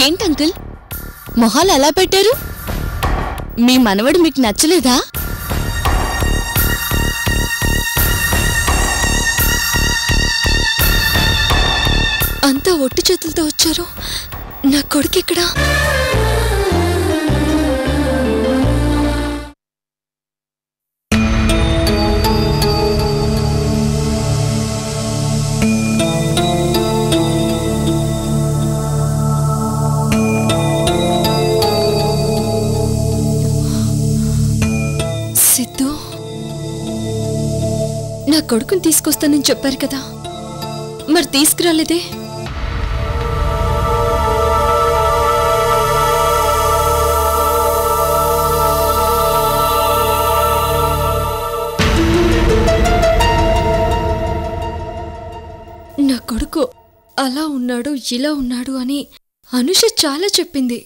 ఏంటి అంకుల్ మొహాలు అలా పెట్టారు? మీ మనవడు మీకు నచ్చలేదా? అంతా ఒట్టి చేతులతో వచ్చారు. నా కొడుకు ఎక్కడా? సిద్ధు, నా కొడుకుని తీసుకొస్తానని చెప్పారు కదా, మరి తీసుకురాలేదే? నా కొడుకు అలా ఉన్నాడు, ఇలా ఉన్నాడు అని అనుష చాలా చెప్పింది.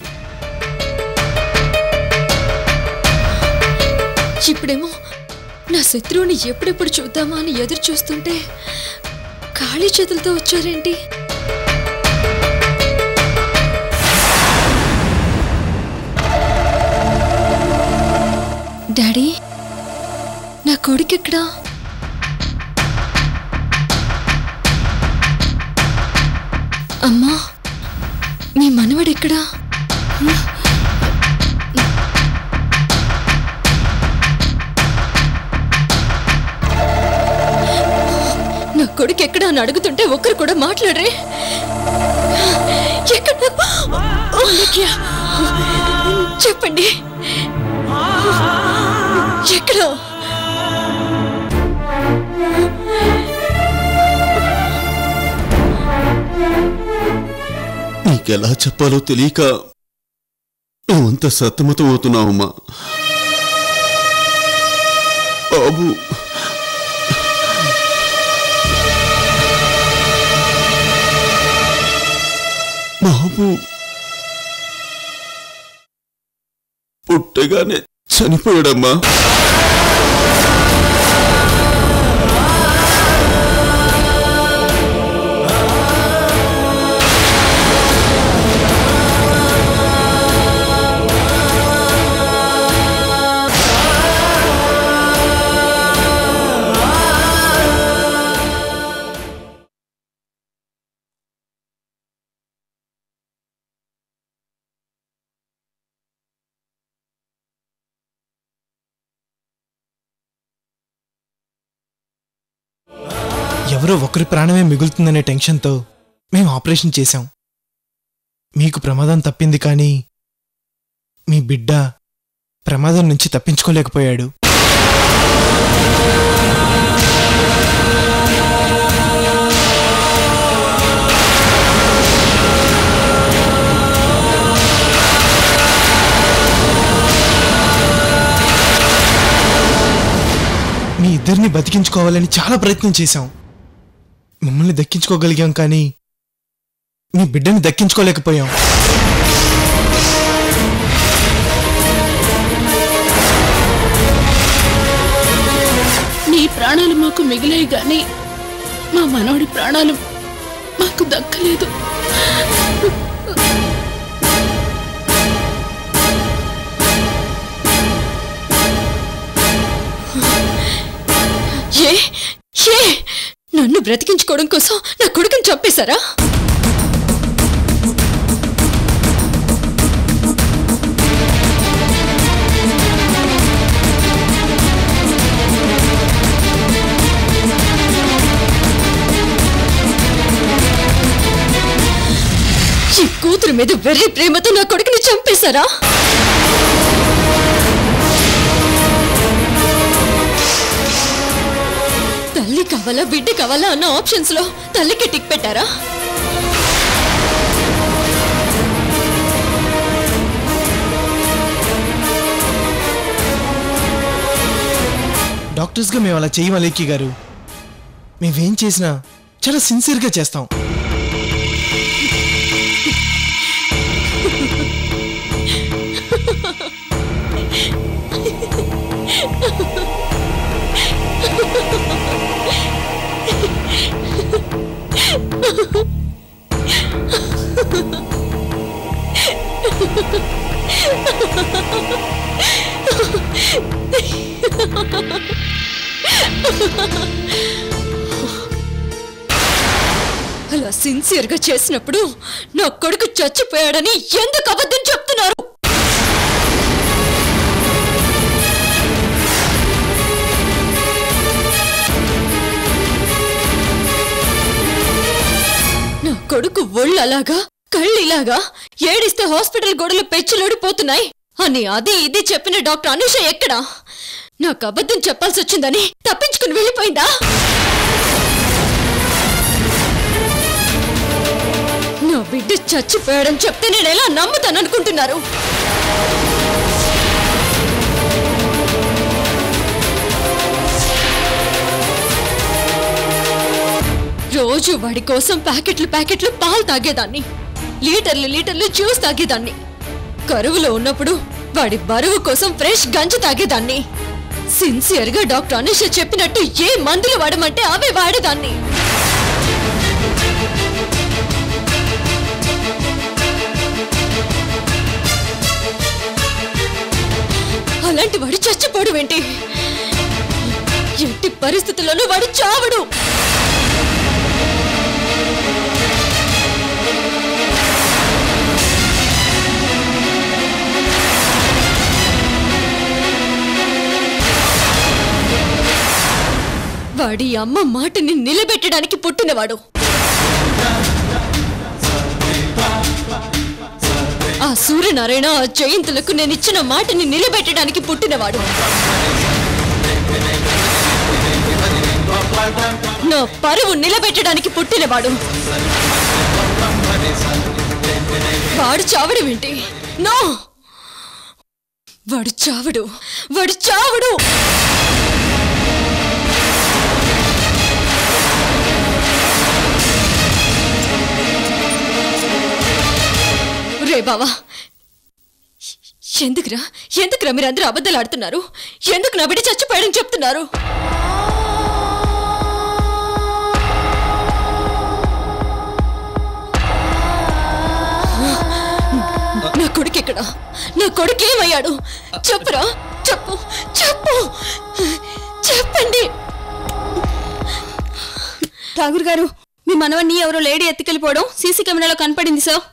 ఇప్పుడేమో నా శత్రువుని ఎప్పుడెప్పుడు చూద్దామా అని ఎదురు చూస్తుంటే ఖాళీ చేతులతో వచ్చారేంటి? డాడీ, నా కొడుకెక్కడా? అమ్మా, మీ మనవడెక్కడా? నా కొడుకు ఎక్కడా అని అడుగుతుంటే ఒక్కరు కూడా మాట్లాడరే. చెప్పండి, ఎక్కడా? నీకెలా చెప్పాలో తెలియక నువ్వంత సతమతం అవుతున్నావమ్మా. బాబు, బాబు పుట్టగానే చనిపోయాడమ్మా. ఎవరో ఒకరి ప్రాణమే మిగులుతుందనే టెన్షన్తో మేము ఆపరేషన్ చేశాం. మీకు ప్రమాదం తప్పింది, కానీ మీ బిడ్డ ప్రమాదం నుంచి తప్పించుకోలేకపోయాడు. మీ ఇద్దరిని బతికించుకోవాలని చాలా ప్రయత్నం చేశాం. మిమ్మల్ని దక్కించుకోగలిగాం, కానీ మీ బిడ్డని దక్కించుకోలేకపోయాం. నీ ప్రాణాలు మాకు మిగిలాయి, గాని మా మనవడి ప్రాణాలు మాకు దక్కలేదు. నన్ను బ్రతికించుకోవడం కోసం నా కొడుకుని చంపేశారా? ఈ కూతురు మీద వెర్రి ప్రేమతో నా కొడుకుని చంపేశారా? తల్లి కావాలా, బిడ్డ కావాలా అన్న ఆప్షన్స్ లో తల్లికి టిక్ పెట్టారా? డాక్టర్స్గా మేము అలా చేయమా లేఖి గారు? మేమేం చేసినా చాలా సిన్సియర్గా చేస్తాం. అలా సిన్సియర్గా చేసినప్పుడు నా కొడుకు చచ్చిపోయాడని ఎందుకు అబద్ధం చెప్తున్నారు? నా కొడుకు ఒళ్ళు అలాగా కళ్ళు ఇలాగా ఏడిస్తే హాస్పిటల్ గోడలు పెచ్చులోడిపోతున్నాయి అని అది ఇది చెప్పిన డాక్టర్ అనుష ఎక్కడా? నాకు అబద్ధం చెప్పాల్సి వచ్చిందని తప్పించుకుని వెళ్ళిపోయిందా? నా బిడ్డ చచ్చిపోయాడని చెప్తే నేను ఎలా నమ్ముతాననుకుంటున్నారు? రోజు వాడి కోసం ప్యాకెట్లు పాలు తాగేదాన్ని, లీటర్లు జ్యూస్ తాగేదాన్ని. కరువులో ఉన్నప్పుడు వాడి బరువు కోసం ఫ్రెష్ గంజి తాగేదాన్ని. సిన్సియర్గా డాక్టర్ అనుష చెప్పినట్టు ఏ మందులు వాడమంటే అవే వాడేదాన్ని. అలాంటి వాడు చచ్చిపోవడం ఏంటి? ఎట్టి పరిస్థితుల్లోనూ వాడు చావడు. వాడి అమ్మ మాటని నిలబెట్టడానికి పుట్టినవాడు. ఆ సూర్యనారాయణ ఆ జయంతులకు నేనిచ్చిన మాటని నిలబెట్టడానికి పుట్టినవాడు. నా పరువు నిలబెట్టడానికి పుట్టినవాడు. వాడు చావడం ఏంటి? నో, వాడు చావడు. రే బావా, ఎందుకురా మీరందరూ అబద్ధాలు ఆడుతున్నారు? ఎందుకు నా బిడ్డ చచ్చిపోయాడని చెప్తున్నారు? నా కొడుకు ఎక్కడ? నా కొడుకు ఏమయ్యాడు? చెప్పురా, చెప్పండి. ఠాగూర్ గారు, మీ మనవన్ని ఎవరో లేడీ ఎత్తుకెళ్ళిపోవడం సీసీ కెమెరాలో కనపడింది సార్.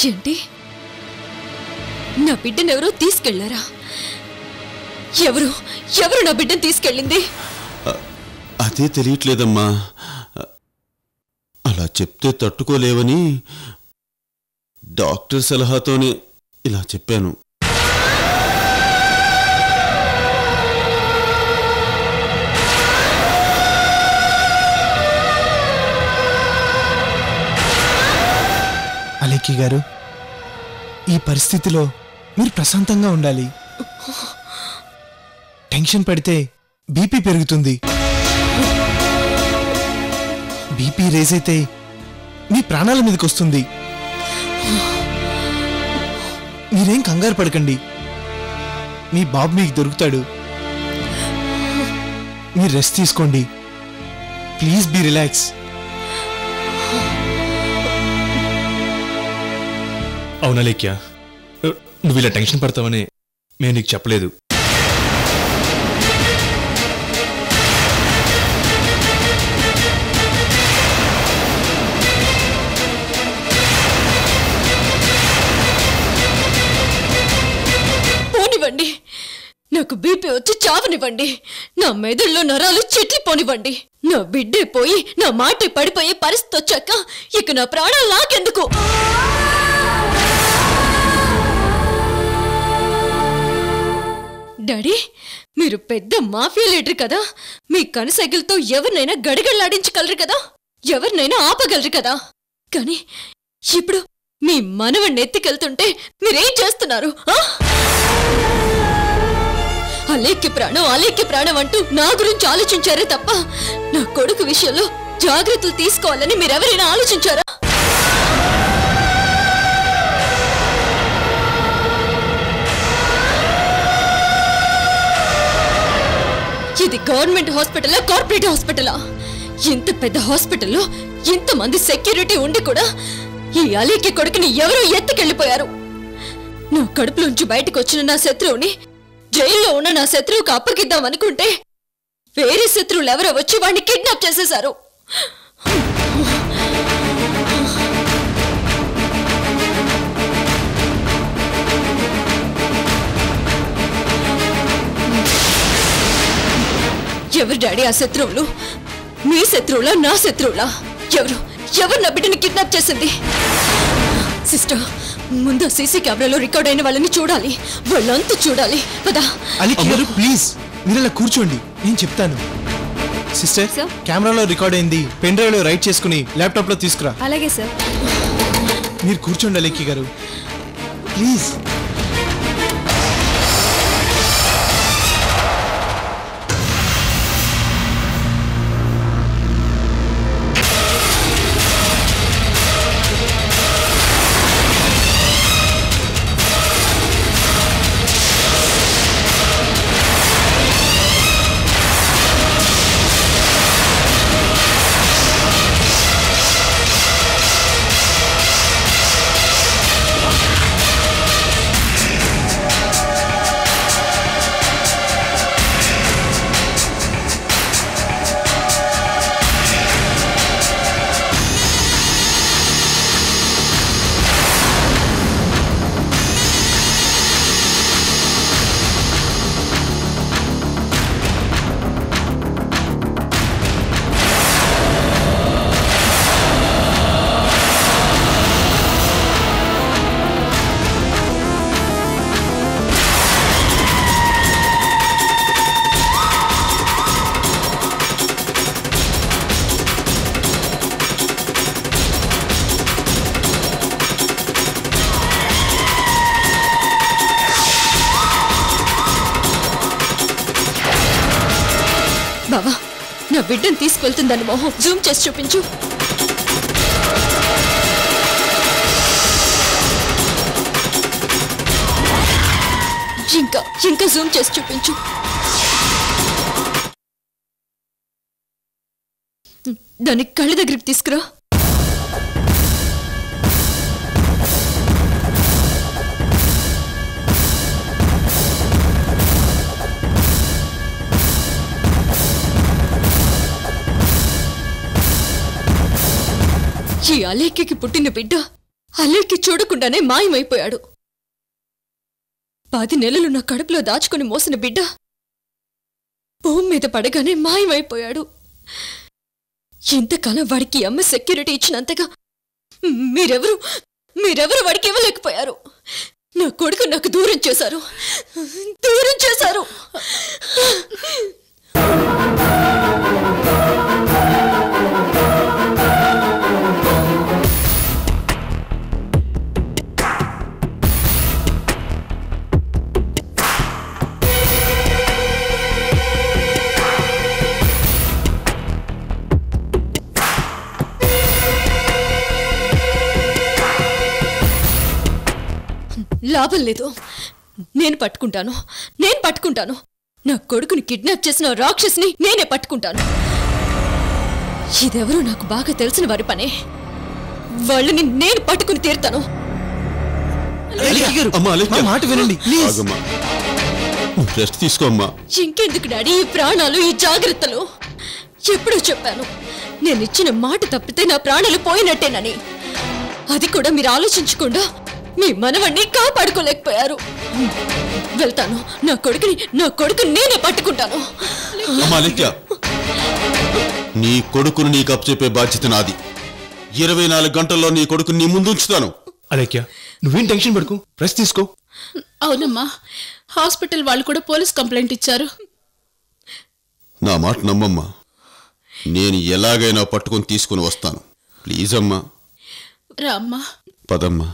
ఏంటి? నా బిడ్డను ఎవరో తీసుకెళ్లారా? ఎవరు నా బిడ్డను తీసుకెళ్ళింది? అదే తెలియట్లేదమ్మా. అలా చెప్తే తట్టుకోలేవని డాక్టర్ సలహాతోనే ఇలా చెప్పాను. అలేఖ్య గారు, ఈ పరిస్థితిలో మీరు ప్రశాంతంగా ఉండాలి. టెన్షన్ పడితే బీపీ పెరుగుతుంది. బీపీ రేజ్ అయితే మీ ప్రాణాల మీదకి వస్తుంది. మీరేం కంగారు పడకండి. మీ బాబు మీకు దొరుకుతాడు. మీరు రెస్ట్ తీసుకోండి. Please be relax. అవునా లేఖ్య, నువ్వు ఇలా టెన్షన్ పడతావని మేము నీకు చెప్పలేదు. పోనివ్వండి, నాకు బీపీ వచ్చి చావనివ్వండి. నా మెదడులో నరాలు చిట్లిపోనివ్వండి. నా బిడ్డే పోయి నా మాట పడిపోయే పరిస్థితి వచ్చాక ఇక నా ప్రాణాలు నాకెందుకు? డాడీ, మీరు పెద్ద మాఫియా లీడర్ కదా. మీ కనుసైకిల్తో ఎవరినైనా గడిగళ్ళాడించగలరు కదా, ఎవరినైనా ఆపగలరు కదా. కానీ ఇప్పుడు మీ మనవణ్ణి ఎత్తికెళ్తుంటే మీరేం చేస్తున్నారు? అలేఖ్య ప్రాణం అంటూ నా గురించి ఆలోచించారే తప్ప నా కొడుకు విషయంలో జాగ్రత్తలు తీసుకోవాలని మీరెవరైనా ఆలోచించారా? ఇది గవర్నమెంట్ హాస్పిటలా, కార్పొరేట్ హాస్పిటలా? ఇంత పెద్ద హాస్పిటల్లో ఇంతమంది సెక్యూరిటీ ఉండి కూడా ఈ అలీకి కొడుకుని ఎవరో ఎత్తుకెళ్లిపోయారు. నా కడుపులోంచి బయటకు వచ్చిన నా శత్రువుని జైల్లో ఉన్న నా శత్రువుకు అప్పగిద్దాం అనుకుంటే వేరే శత్రువులు ఎవరో వచ్చి వాడిని కిడ్నాప్ చేసేశారు. ఎవరు డాడీ ఆ శత్రువులు? మీ శత్రువులా, నా శత్రువులా? ఎవరు నా బిడ్డని కిడ్నాప్ చేసింది? సిస్టర్, ముందు సీసీ కెమెరాలో రికార్డ్ అయిన వాళ్ళని చూడాలి, వాళ్ళంతా చూడాలి. పదా. అలీఖ్య గారు ప్లీజ్ మీరు ఇలా కూర్చోండి, నేను చెప్తాను. సిస్టర్, కెమెరాలో రికార్డ్ అయింది పెన్ డ్రైవ్ లో రైట్ చేసుకుని ల్యాప్టాప్ లో తీసుకురా. అలాగే సార్. మీరు కూర్చోండి అలీఖ్య గారు ప్లీజ్. బావా, నా బిడ్డను తీసుకెళ్తుందని మోహం జూమ్ చేసి చూపించు. ఇంకా జూమ్ చేసి చూపించు. దాని కళ్ళ దగ్గరికి తీసుకురా. ఈ అలేఖ్యకి పుట్టిన బిడ్డ అలేఖ్య చూడకుండానే మాయమైపోయాడు. 10 నెలలు నా కడుపులో దాచుకుని మోసిన బిడ్డ భూమి మీద పడగానే మాయమైపోయాడు. ఇంతకాలం వాడికి అమ్మ సెక్యూరిటీ ఇచ్చినంతగా మీరెవరు వాడికి ఇవ్వలేకపోయారు. నా కొడుకు నాకు దూరం చేశారు. లాభం లేదు. నేను పట్టుకుంటాను. నా కొడుకుని కిడ్నాప్ చేసిన రాక్షసిని నేనే పట్టుకుంటాను. ఇదెవరో నాకు బాగా తెలిసిన వారి పనే. వాళ్ళని నేను పట్టుకుని తీరుతాను. మాట వినండి ప్లీజ్. రెస్ట్ తీసుకోమ్మా. ఇంకెందుకు డాడీ ఈ ప్రాణాలు, ఈ జాగ్రత్తలు? ఎప్పుడూ చెప్పాను, నేను ఇచ్చిన మాట తప్పితే నా ప్రాణాలు పోయినట్టేనని. అది కూడా మీరు ఆలోచించకుండా మీ మనవణ్ణి కాపాడుకోలేకపోయారు. వెళ్తాను. నా కొడుకుని నేనే పట్టుకుంటాను. నీ కొడుకును నీకు అప్పచెప్పే బాధ్యత నాది. 24 గంటల్లో నీ కొడుకుని నీ ముందు ఉంచుతాను. అలేఖ్య, నువ్వేం టెన్షన్ పడుకో, రెస్ట్ తీసుకో. అవునమ్మా, హాస్పిటల్ వాళ్ళు కూడా పోలీస్ కంప్లైంట్ ఇచ్చారు. నా మాట నమ్మమ్మా. నేను ఎలాగైనా పట్టుకొని తీసుకుని వస్తాను. ప్లీజ్ అమ్మా. రామ్మా. పదమ్మా.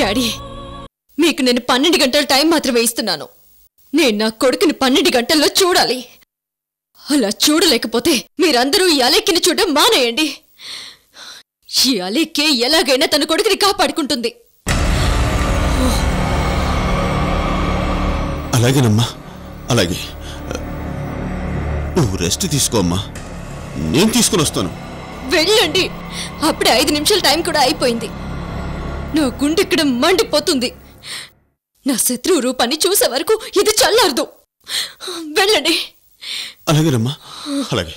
డాడీ, మీకు నేను 12 గంటల టైం మాత్రమే ఇస్తున్నాను. నేను నా కొడుకుని 12 గంటల్లో చూడాలి. అలా చూడలేకపోతే మీరందరూ ఈ అలేఖ్యని చూడడం మానేయండి. ఈ అలేఖ్య ఎలాగైనా తన కొడుకుని కాపాడుకుంటుంది. అలాగేనమ్మా, అలాగే. నువ్వు రెస్ట్ తీసుకోమ్మా, నేను తీసుకుని వస్తాను. వెళ్ళండి. అప్పుడే 5 నిమిషాల టైం కూడా అయిపోయింది. నా గుండె ఇక్కడ మండిపోతుంది. నా శత్రువు రూపాన్ని చూసే వరకు ఇది చల్లారదు. వెళ్ళండి. అలాగేనమ్మా, అలాగే.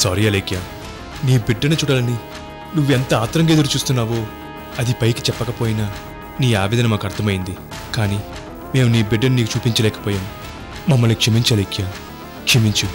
సారీ అలేఖ్య, నీ బిడ్డను చూడాలని నువ్వెంత ఆత్రంగా ఎదురు చూస్తున్నావో అది పైకి చెప్పకపోయినా నీ ఆవేదన మాకు అర్థమైంది. కానీ మేము నీ బిడ్డను నీకు చూపించలేకపోయాం. మమ్మల్ని క్షమించు అలేఖ్య, క్షమించు.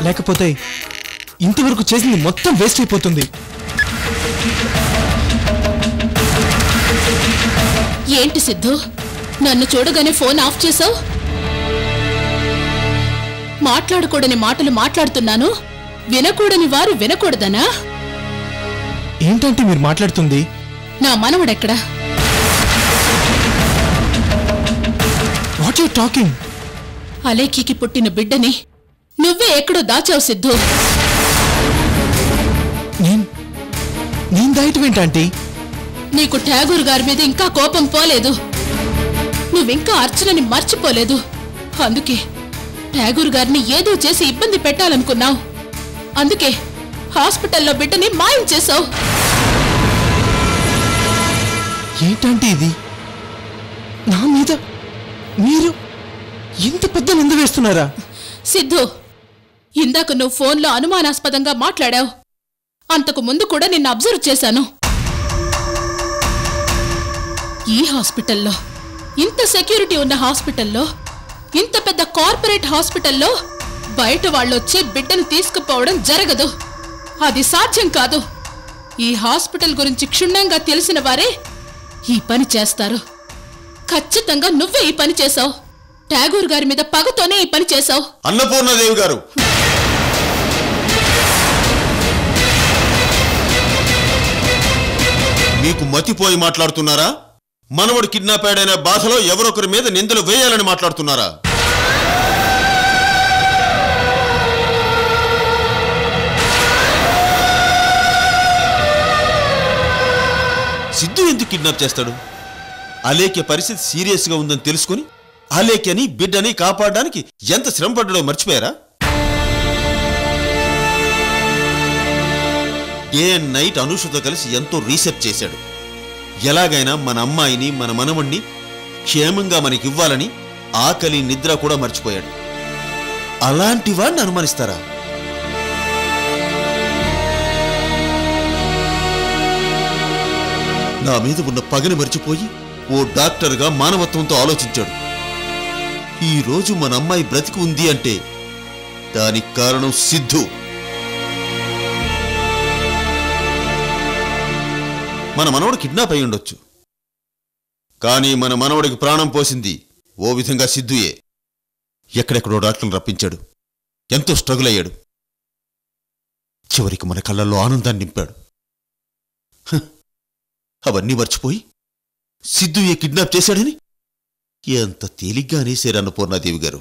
లేకపోతే ఇంతవరకు చేసింది మొత్తం వేస్ట్ అయిపోతుంది. ఏంటి సిద్ధు, నన్ను చూడగానే ఫోన్ ఆఫ్ చేసావు? మాట్లాడకూడని మాటలు మాట్లాడుతున్నాను, వినకూడని వారు వినకూడదనా? ఏంటంటే మీరు మాట్లాడుతుంది? నా మనవడెక్కడా? What you talking? అలేఖ్యకి పుట్టిన బిడ్డని నువ్వే ఎక్కడో దాచావు సిద్ధు. నేను దాయటమేంటంటీ? నీకు ఠాగూర్ గారి మీద ఇంకా కోపం పోలేదు, నువ్వింకా అర్చనని మర్చిపోలేదు. అందుకే ఠాగూర్ గారిని ఏదో చేసి ఇబ్బంది పెట్టాలనుకున్నావు. అందుకే హాస్పిటల్లో బిడ్డని మాయం చేశావు. ఏంటంటే ఇది? నా మీద మీరు ఇంత పెద్ద నింద వేస్తున్నారా? సిద్ధు, ఇందాక నువ్వు ఫోన్లో అనుమానాస్పదంగా మాట్లాడావు. అంతకు ముందు కూడా నిన్ను అబ్జర్వ్ చేశాను. ఈ హాస్పిటల్లో, ఇంత సెక్యూరిటీ ఉన్న హాస్పిటల్లో, ఇంత పెద్ద కార్పొరేట్ హాస్పిటల్లో బయట వాళ్ళొచ్చి బిడ్డను తీసుకుపోవడం జరగదు. అది సాధ్యం కాదు. ఈ హాస్పిటల్ గురించి క్షుణ్ణంగా తెలిసిన వారే ఈ పని చేస్తారు. ఖచ్చితంగా నువ్వే ఈ పని చేశావు. ఠాగూర్ గారి మీద పగతోనే ఈ పని చేశావు. అన్నపూర్ణదేవి గారు, మీకు మతిపోయి మాట్లాడుతున్నారా? మనవడు కిడ్నాప్ అయ్యాడనే బాధలో ఎవరొకరి మీద నిందలు వేయాలని మాట్లాడుతున్నారా? సిద్ధు ఎందుకు కిడ్నాప్ చేస్తాడు? అలేఖ్య పరిస్థితి సీరియస్గా ఉందని తెలుసుకుని అలేఖ్యని బిడ్డని కాపాడడానికి ఎంత శ్రమ పడ్డాడో మర్చిపోయారా? డే అండ్ నైట్ అనూషతో కలిసి ఎంతో రీసెర్చ్ చేశాడు. ఎలాగైనా మన అమ్మాయిని మన మనవణ్ణి క్షేమంగా మనకివ్వాలని ఆకలి నిద్ర కూడా మర్చిపోయాడు. అలాంటి వాడిని అనుమానిస్తారా? నా మీద ఉన్న పగని మర్చిపోయి ఓ డాక్టర్గా మానవత్వంతో ఆలోచించాడు. ఈ రోజు మన అమ్మాయి బ్రతికి ఉంది అంటే దానికి కారణం సిద్ధు. మన మనవడు కిడ్నాప్ అయి ఉండొచ్చు, కానీ మన మనవడికి ప్రాణం పోసింది ఓ విధంగా సిద్ధుయే. ఎక్కడెక్కడో డాక్టర్లు రప్పించాడు, ఎంతో స్ట్రగుల్ అయ్యాడు. చివరికి మన కళ్ళల్లో ఆనందాన్ని నింపాడు. అవన్నీ మర్చిపోయి సిద్ధుయే కిడ్నాప్ చేశాడని ఎంత తేలిగ్గా అనేశారు అన్నపూర్ణాదేవి గారు.